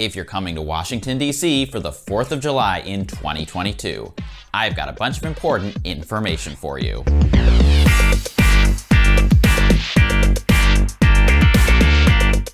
if you're coming to Washington, D.C. for the 4th of July in 2022. I've got a bunch of important information for you.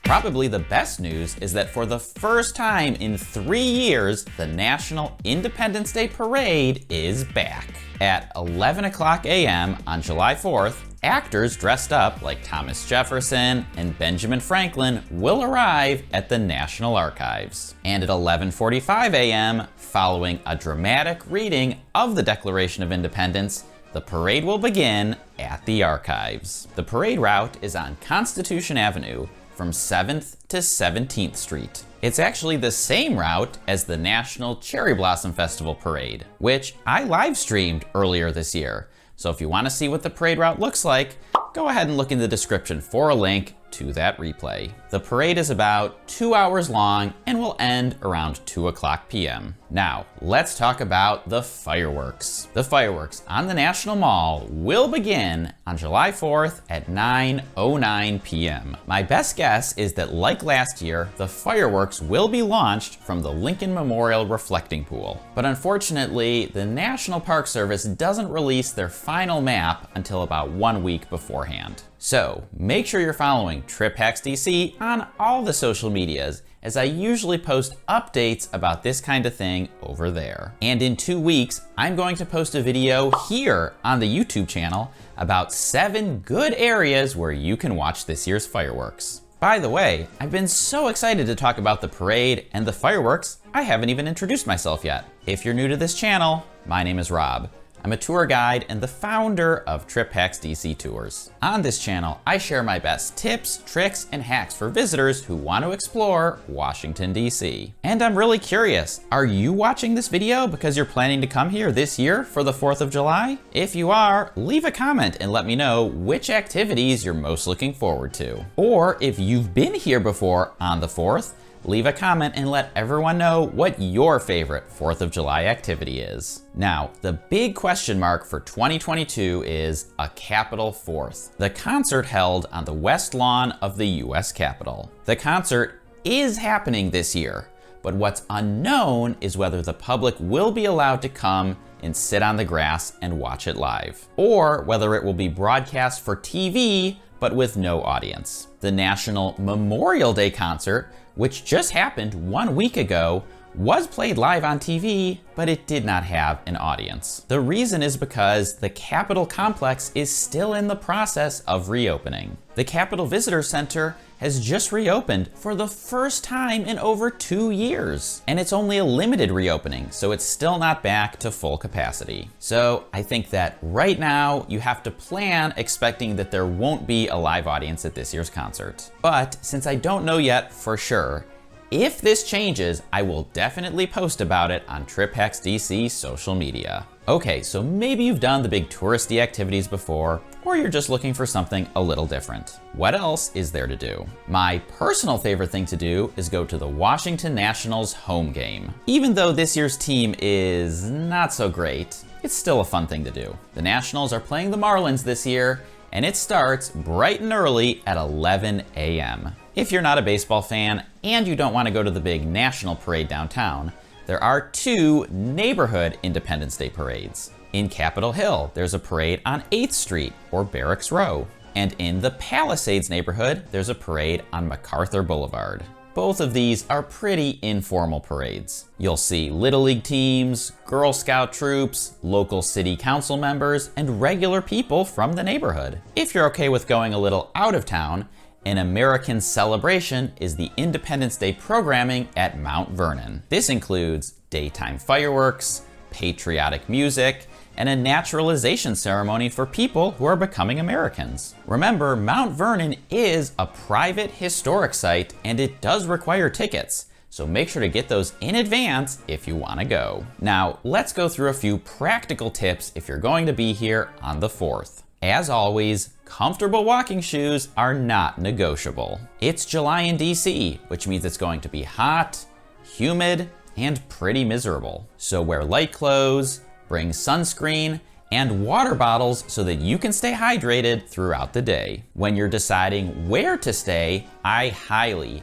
Probably the best news is that for the first time in 3 years, the National Independence Day Parade is back. At 11 o'clock a.m. on July 4th, actors dressed up like Thomas Jefferson and Benjamin Franklin will arrive at the National Archives. And at 11:45 a.m., following a dramatic reading of the Declaration of Independence, the parade will begin at the Archives. The parade route is on Constitution Avenue from 7th to 17th Street. It's actually the same route as the National Cherry Blossom Festival Parade, which I live streamed earlier this year. So if you want to see what the parade route looks like, go ahead and look in the description for a link to that replay. The parade is about 2 hours long and will end around 2 o'clock p.m. Now, let's talk about the fireworks. The fireworks on the National Mall will begin on July 4th at 9:09 p.m. My best guess is that, like last year, the fireworks will be launched from the Lincoln Memorial Reflecting Pool. But unfortunately, the National Park Service doesn't release their final map until about 1 week beforehand. So make sure you're following Trip Hacks DC on all the social medias, as I usually post updates about this kind of thing over there. And in 2 weeks, I'm going to post a video here on the YouTube channel about 7 good areas where you can watch this year's fireworks. By the way, I've been so excited to talk about the parade and the fireworks, I haven't even introduced myself yet. If you're new to this channel, my name is Rob. I'm a tour guide and the founder of Trip Hacks DC Tours. On this channel, I share my best tips, tricks, and hacks for visitors who want to explore Washington, DC. And I'm really curious, are you watching this video because you're planning to come here this year for the 4th of July? If you are, leave a comment and let me know which activities you're most looking forward to. Or if you've been here before on the 4th, leave a comment and let everyone know what your favorite 4th of July activity is. Now, the big question mark for 2022 is a Capitol 4th, the concert held on the West Lawn of the US Capitol. The concert is happening this year, but what's unknown is whether the public will be allowed to come and sit on the grass and watch it live, or whether it will be broadcast for TV but with no audience. The National Memorial Day concert, which just happened 1 week ago, was played live on TV, but it did not have an audience. The reason is because the Capitol complex is still in the process of reopening. The Capitol Visitor Center has just reopened for the first time in over 2 years. And it's only a limited reopening, so it's still not back to full capacity. So I think that right now you have to plan expecting that there won't be a live audience at this year's concert. But since I don't know yet for sure, if this changes, I will definitely post about it on Trip Hacks DC social media. Okay, so maybe you've done the big touristy activities before, or you're just looking for something a little different. What else is there to do? My personal favorite thing to do is go to the Washington Nationals home game. Even though this year's team is not so great, it's still a fun thing to do. The Nationals are playing the Marlins this year, and it starts bright and early at 11 a.m. If you're not a baseball fan and you don't want to go to the big national parade downtown, there are 2 neighborhood Independence Day parades. In Capitol Hill, there's a parade on 8th Street or Barracks Row. And in the Palisades neighborhood, there's a parade on MacArthur Boulevard. Both of these are pretty informal parades. You'll see Little League teams, Girl Scout troops, local city council members, and regular people from the neighborhood. If you're okay with going a little out of town, an American celebration is the Independence Day programming at Mount Vernon. This includes daytime fireworks, patriotic music, and a naturalization ceremony for people who are becoming Americans. Remember, Mount Vernon is a private historic site and it does require tickets, so make sure to get those in advance if you want to go. Now, let's go through a few practical tips if you're going to be here on the 4th. As always, comfortable walking shoes are not negotiable. It's July in DC, which means it's going to be hot, humid, and pretty miserable. So wear light clothes, bring sunscreen, and water bottles so that you can stay hydrated throughout the day. When you're deciding where to stay, I highly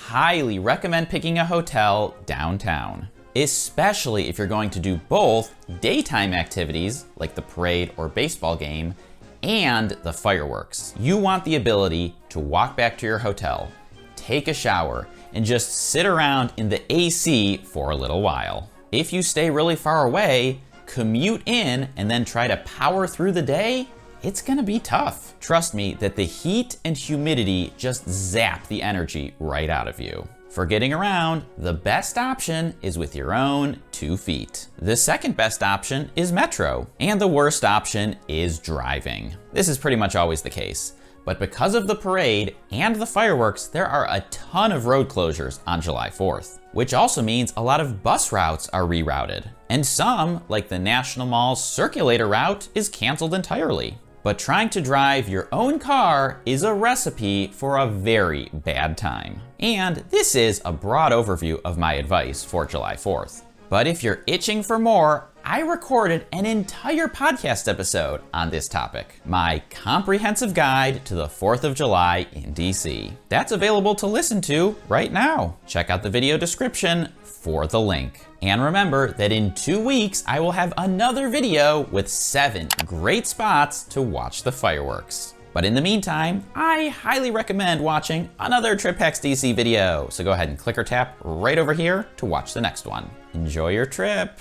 highly recommend picking a hotel downtown, especially if you're going to do both daytime activities like the parade or baseball game and the fireworks. You want the ability to walk back to your hotel, take a shower, and just sit around in the AC for a little while. If you stay really far away, commute in, and then try to power through the day, it's gonna be tough. Trust me that the heat and humidity just zap the energy right out of you. For getting around, the best option is with your own 2 feet. The second best option is metro, and the worst option is driving. This is pretty much always the case. But because of the parade and the fireworks, there are a ton of road closures on July 4th, which also means a lot of bus routes are rerouted. And some, like the National Mall's Circulator route, is canceled entirely. But trying to drive your own car is a recipe for a very bad time. And this is a broad overview of my advice for July 4th. But if you're itching for more, I recorded an entire podcast episode on this topic, my comprehensive guide to the 4th of July in DC. That's available to listen to right now. Check out the video description for the link. And remember that in 2 weeks, I will have another video with 7 great spots to watch the fireworks. But in the meantime, I highly recommend watching another Trip Hacks DC video. So go ahead and click or tap right over here to watch the next one. Enjoy your trip.